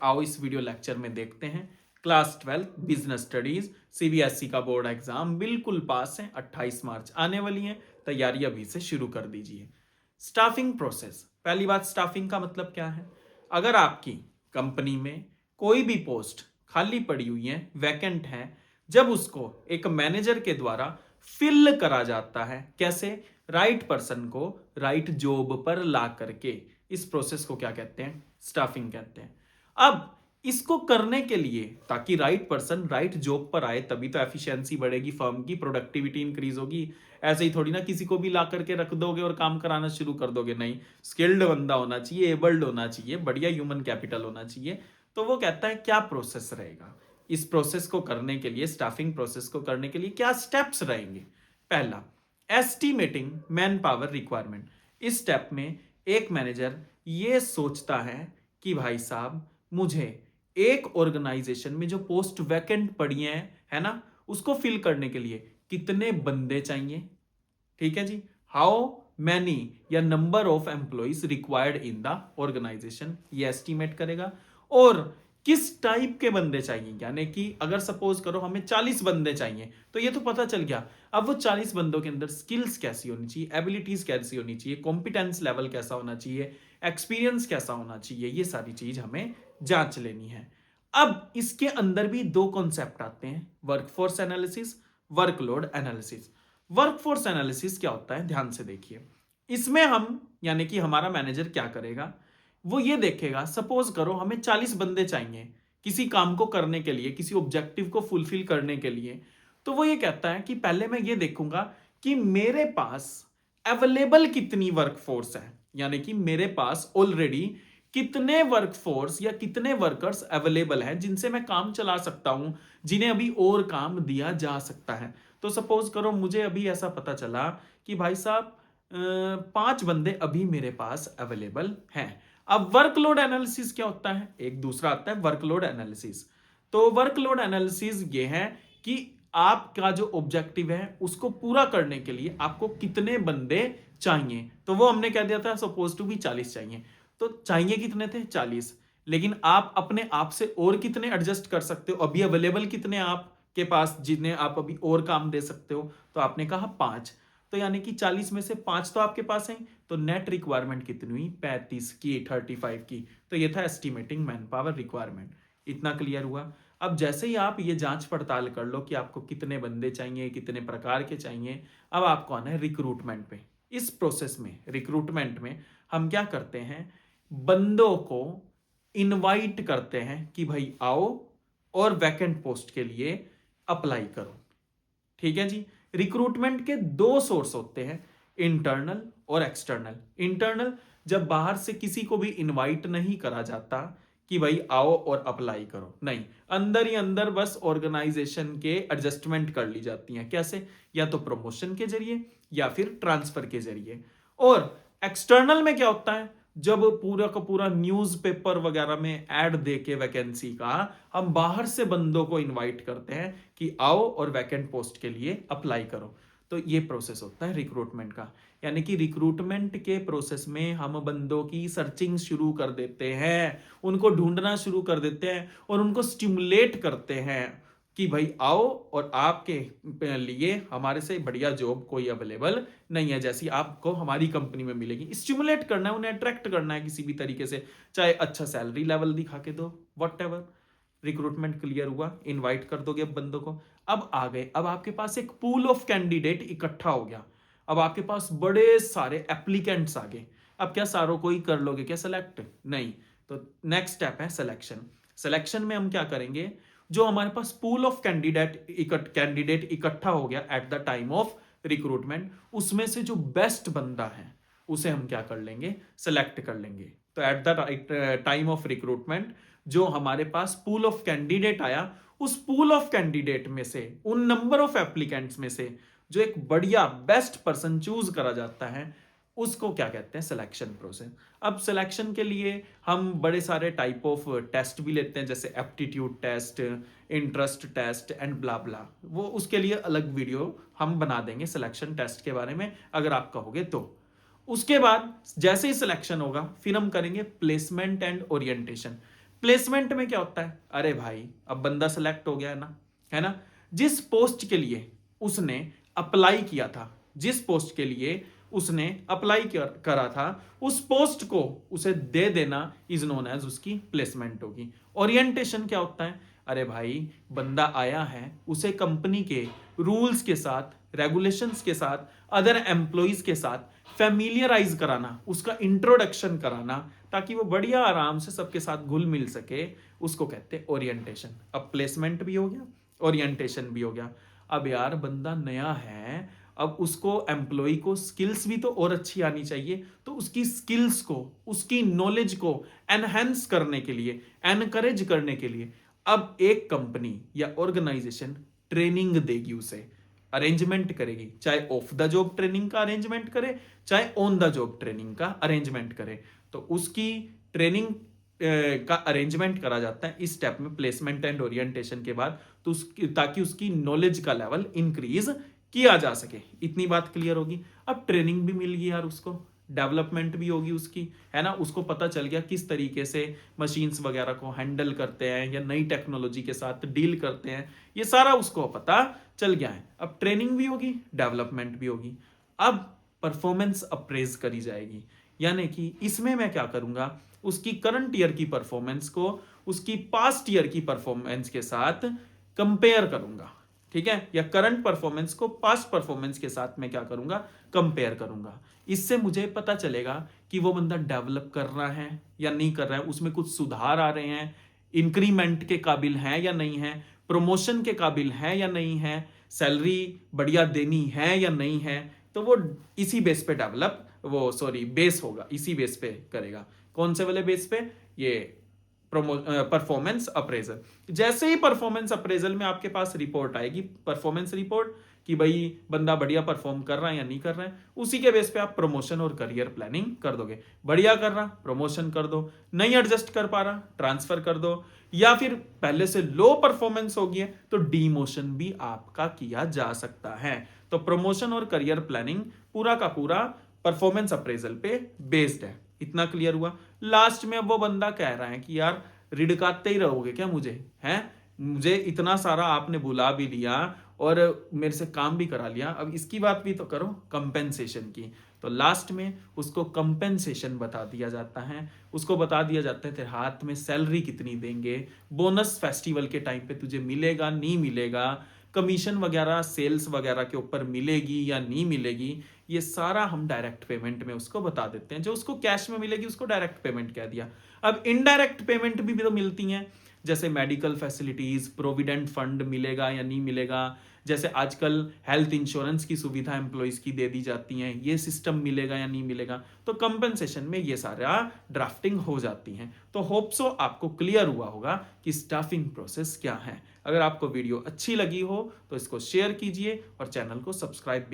आओ इस video lecture में देखते हैं। क्लास 12 बिजनेस स्टडीज सीबीएसई का बोर्ड एग्जाम बिल्कुल पास है, 28 मार्च आने वाली है। तैयारी अभी से शुरू कर दीजिए। Staffing process. पहली बात, स्टाफिंग का मतलब क्या है? अगर आपकी कंपनी में कोई भी पोस्ट खाली पड़ी हुई है, वैकेंट है, जब उसको एक मैनेजर के द्वारा फिल करा जाता है, कैसे? राइट पर्सन को राइट जॉब पर ला करके, इस प्रोसेस को क्या कहते हैं? स्टाफिंग कहते हैं। अब इसको करने के लिए, ताकि राइट पर्सन राइट जॉब पर आए, तभी तो एफिशिएंसी बढ़ेगी, फर्म की प्रोडक्टिविटी इंक्रीज होगी। ऐसे ही थोड़ी ना किसी को भी ला करके रख दोगे और काम कराना शुरू कर दोगे। नहीं, स्किल्ड बंदा होना चाहिए, एबल्ड होना चाहिए, बढ़िया ह्यूमन कैपिटल होना चाहिए। तो वो कहता है क्या प्रोसेस रहेगा इस प्रोसेस को करने के लिए, स्टाफिंग प्रोसेस को करने के लिए क्या स्टेप्स रहेंगे? पहला, एस्टिमेटिंग मैन पावर रिक्वायरमेंट। इस स्टेप में एक मैनेजर ये सोचता है कि भाई साहब, मुझे एक ऑर्गेनाइजेशन में जो पोस्ट वैकेंट पड़ी है ना, उसको फिल करने के लिए कितने बंदे चाहिए। ठीक है जी, हाउ मैनी या number of employees required in the organisation, ये एस्टिमेट करेगा। और किस टाइप के बंदे चाहिए, यानी कि अगर सपोज करो हमें 40 बंदे चाहिए, तो ये तो पता चल गया। अब वो 40 बंदों के अंदर स्किल्स कैसी होनी चाहिए, एबिलिटीज कैसी होनी चाहिए, कॉम्पिटेंस लेवल कैसा होना चाहिए, एक्सपीरियंस कैसा होना चाहिए, ये सारी चीज हमें जांच लेनी है। अब इसके अंदर भी दो कॉन्सेप्ट आते हैं, workforce analysis, workload analysis. Workforce analysis क्या होता है, ध्यान से देखिए। इसमें हम, यानी कि हमारा मैनेजर क्या करेगा, वो ये देखेगा, सपोज करो हमें 40 बंदे चाहिए किसी काम को करने के लिए, किसी ऑब्जेक्टिव को फुलफिल करने के लिए। तो वो ये कहता है कि पहले मैं ये देखूंगा कि मेरे पास अवेलेबल कितनी वर्कफोर्स है, यानी कि मेरे पास ऑलरेडी कितने वर्कफोर्स या कितने वर्कर्स अवेलेबल हैं जिनसे मैं काम चला सकता हूं, जिन्हें अभी और काम दिया जा सकता है। तो सपोज करो मुझे अभी ऐसा पता चला कि भाई साहब 5 बंदे अभी मेरे पास अवेलेबल हैं। अब वर्कलोड एनालिसिस क्या होता है, एक दूसरा आता है वर्कलोड एनालिसिस। तो वर्कलोड एनालिसिस ये है कि आपका जो ऑब्जेक्टिव है उसको पूरा करने के लिए आपको कितने बंदे चाहिए। तो वो हमने कह दिया था सपोज टू भी 40 चाहिए। तो चाहिए कितने थे? 40। लेकिन आप अपने आप से और कितने एडजस्ट कर सकते हो, अभी अवेलेबल कितने आपके पास जिन्हें आप अभी और काम दे सकते हो? तो आपने कहा 5। तो यानी कि 40 में से 5 तो आपके पास हैं। तो नेट रिक्वायरमेंट कितनी हुई? 35 की, 35 की। तो ये था एस्टिमेटिंग मैन पावर रिक्वायरमेंट। इतना क्लियर हुआ। अब जैसे ही आप ये जांच पड़ताल कर लो कि आपको कितने बंदे चाहिए, कितने प्रकार के चाहिए, अब आपको आना है रिक्रूटमेंट पे। इस प्रोसेस में, रिक्रूटमेंट में हम क्या करते हैं, बंदों को इनवाइट करते हैं कि भाई आओ और वैकेंट पोस्ट के लिए अप्लाई करो। ठीक है जी। रिक्रूटमेंट के दो सोर्स होते हैं, इंटरनल और एक्सटर्नल। इंटरनल, जब बाहर से किसी को भी इनवाइट नहीं करा जाता कि भाई आओ और अप्लाई करो, नहीं, अंदर ही अंदर बस ऑर्गेनाइजेशन के एडजस्टमेंट कर ली जाती हैं। कैसे? या तो प्रमोशन के जरिए या फिर ट्रांसफर के जरिए। और एक्सटर्नल में क्या होता है, जब पूरा का पूरा न्यूज़पेपर वगैरह में ऐड देके वैकेंसी का, हम बाहर से बंदों को इनवाइट करते हैं कि आओ और वैकेंट पोस्ट के लिए अप्लाई करो। तो ये प्रोसेस होता है रिक्रूटमेंट का। यानी कि रिक्रूटमेंट के प्रोसेस में हम बंदों की सर्चिंग शुरू कर देते हैं, उनको ढूंढना शुरू कर देते हैं और उनको स्टिमुलेट करते हैं कि भाई आओ और आपके लिए हमारे से बढ़िया जॉब कोई अवेलेबल नहीं है जैसी आपको हमारी कंपनी में मिलेगी। स्टिमुलेट करना है, उन्हें अट्रैक्ट करना है किसी भी तरीके से, चाहे अच्छा सैलरी लेवल दिखा के दो, वट एवर। रिक्रूटमेंट क्लियर हुआ, इनवाइट कर दोगे अब बंदों को। अब आ गए, अब आपके पास एक पूल ऑफ कैंडिडेट इकट्ठा हो गया। अब आपके पास बड़े सारे एप्लीकेंट्स आ गए। अब क्या सारों को ही कर लोगे क्या सेलेक्ट? नहीं। तो नेक्स्ट स्टेप है सिलेक्शन। सिलेक्शन में हम क्या करेंगे, जो हमारे पास पूल ऑफ कैंडिडेट इकट्ठा हो गया at the time of recruitment, उसमें से जो बेस्ट बंदा है उसे हम क्या कर लेंगे, सेलेक्ट कर लेंगे। तो at the time of recruitment जो हमारे पास पूल ऑफ कैंडिडेट आया, उस पूल ऑफ कैंडिडेट में से, उन नंबर ऑफ एप्लीकेंट्स में से जो एक बढ़िया बेस्ट पर्सन चूज करा जाता है, उसको क्या कहते हैं, सिलेक्शन प्रोसेस। अब सिलेक्शन के लिए हम बड़े सारे टाइप ऑफ टेस्ट भी लेते हैं, जैसे aptitude test, interest test and blah blah. वो उसके लिए अलग वीडियो हम बना देंगे सिलेक्शन टेस्ट के बारे में, अगर आप कहोगे तो। उसके बाद जैसे ही सिलेक्शन होगा, फिर हम करेंगे प्लेसमेंट एंड ओरिएंटेशन। प्लेसमेंट में क्या होता है, अरे भाई अब बंदा सेलेक्ट हो गया है ना, जिस पोस्ट के लिए उसने अप्लाई किया था, जिस पोस्ट के लिए उसने अप्लाई करा था, उस पोस्ट को उसे दे देना इज नोन एज उसकी प्लेसमेंट होगी। ओरिएंटेशन क्या होता है, अरे भाई बंदा आया है, उसे कंपनी के रूल्स के साथ, रेगुलेशंस के साथ, अदर एम्प्लॉइज के साथ फैमिलियराइज कराना, उसका इंट्रोडक्शन कराना, ताकि वो बढ़िया आराम से सबके साथ घुल मिल सके, उसको कहते हैं ओरिएंटेशन। अब प्लेसमेंट भी हो गया, ओरिएंटेशन भी हो गया। अब यार बंदा नया है, अब उसको एम्प्लॉय को स्किल्स भी तो और अच्छी आनी चाहिए, तो उसकी स्किल्स को, उसकी नॉलेज को एनहेंस करने के लिए, एनकरेज करने के लिए अब एक कंपनी या ऑर्गेनाइजेशन ट्रेनिंग देगी, उसे अरेंजमेंट करेगी, चाहे ऑफ द जॉब ट्रेनिंग का अरेंजमेंट करे, चाहे ऑन द जॉब ट्रेनिंग का अरेंजमेंट करे। तो उसकी ट्रेनिंग का अरेंजमेंट करा जाता है इस स्टेप में, प्लेसमेंट एंड ओरिएंटेशन के बाद, तो ताकि उसकी नॉलेज का लेवल इंक्रीज किया जा सके। इतनी बात क्लियर होगी। अब ट्रेनिंग भी मिल गई यार उसको, डेवलपमेंट भी होगी उसकी, है ना, उसको पता चल गया किस तरीके से मशीन्स वगैरह को हैंडल करते हैं या नई टेक्नोलॉजी के साथ डील करते हैं, ये सारा उसको पता चल गया है। अब ट्रेनिंग भी होगी, डेवलपमेंट भी होगी। अब परफॉर्मेंस अप्रेज करी जाएगी, यानी कि इसमें मैं क्या करूंगा, उसकी करंट ईयर की परफॉर्मेंस को उसकी पास्ट ईयर की परफॉर्मेंस के साथ कंपेयर करूंगा, ठीक है, या करंट परफॉर्मेंस को पास्ट परफॉर्मेंस के साथ मैं क्या करूंगा, कंपेयर करूंगा। इससे मुझे पता चलेगा कि वो बंदा डेवलप कर रहा है या नहीं कर रहा है, उसमें कुछ सुधार आ रहे हैं, इंक्रीमेंट के काबिल है या नहीं है, प्रमोशन के काबिल है या नहीं है, सैलरी बढ़िया देनी है या नहीं है। तो वो इसी बेस पे डेवलप, वो सॉरी बेस होगा, इसी बेस पे करेगा। कौन से वाले बेस पे, ये परफॉर्मेंस अप्रेजल। जैसे ही परफॉर्मेंस अप्रेजल में आपके पास रिपोर्ट आएगी, परफॉर्मेंस रिपोर्ट, कि भाई बंदा बढ़िया परफॉर्म कर रहा है या नहीं कर रहा है, उसी के बेस पे आप प्रमोशन और करियर प्लानिंग कर दोगे। बढ़िया कर रहा, प्रमोशन कर दो, नहीं एडजस्ट कर पा रहा, ट्रांसफर कर दो, या फिर पहले से लो परफॉर्मेंस हो गई है तो डीमोशन भी आपका किया जा सकता है। तो प्रमोशन और करियर प्लानिंग पूरा का पूरा परफॉर्मेंस अप्रेजल पे बेस्ड है। इतना क्लियर हुआ। लास्ट में अब वो बंदा कह रहा है कि यार रिड़काते ही रहोगे क्या मुझे, हैं, मुझे इतना सारा आपने बुला भी लिया और मेरे से काम भी करा लिया, अब इसकी बात भी तो करो, कंपेंसेशन की। तो लास्ट में उसको कंपेंसेशन बता दिया जाता है, उसको बता दिया जाता है तेरे हाथ में सैलरी कितनी देंगे, बोनस फेस्टिवल के टाइम पे तुझे मिलेगा नहीं मिलेगा, कमीशन वगैरह सेल्स वगैरह के ऊपर मिलेगी या नहीं मिलेगी, ये सारा हम डायरेक्ट पेमेंट में उसको बता देते हैं। जो उसको कैश में मिलेगी उसको डायरेक्ट पेमेंट कह दिया। अब इनडायरेक्ट पेमेंट भी तो मिलती हैं, जैसे मेडिकल फैसिलिटीज, प्रोविडेंट फंड मिलेगा या नहीं मिलेगा, जैसे आजकल हेल्थ इंश्योरेंस की सुविधा एम्प्लॉइज की दे दी जाती हैं, ये सिस्टम मिलेगा या नहीं मिलेगा। तो कंपेंसेशन में ये सारा ड्राफ्टिंग हो जाती हैं। तो होप सो आपको क्लियर हुआ होगा कि स्टाफिंग प्रोसेस क्या है। अगर आपको वीडियो अच्छी लगी हो तो इसको शेयर कीजिए और चैनल को सब्सक्राइब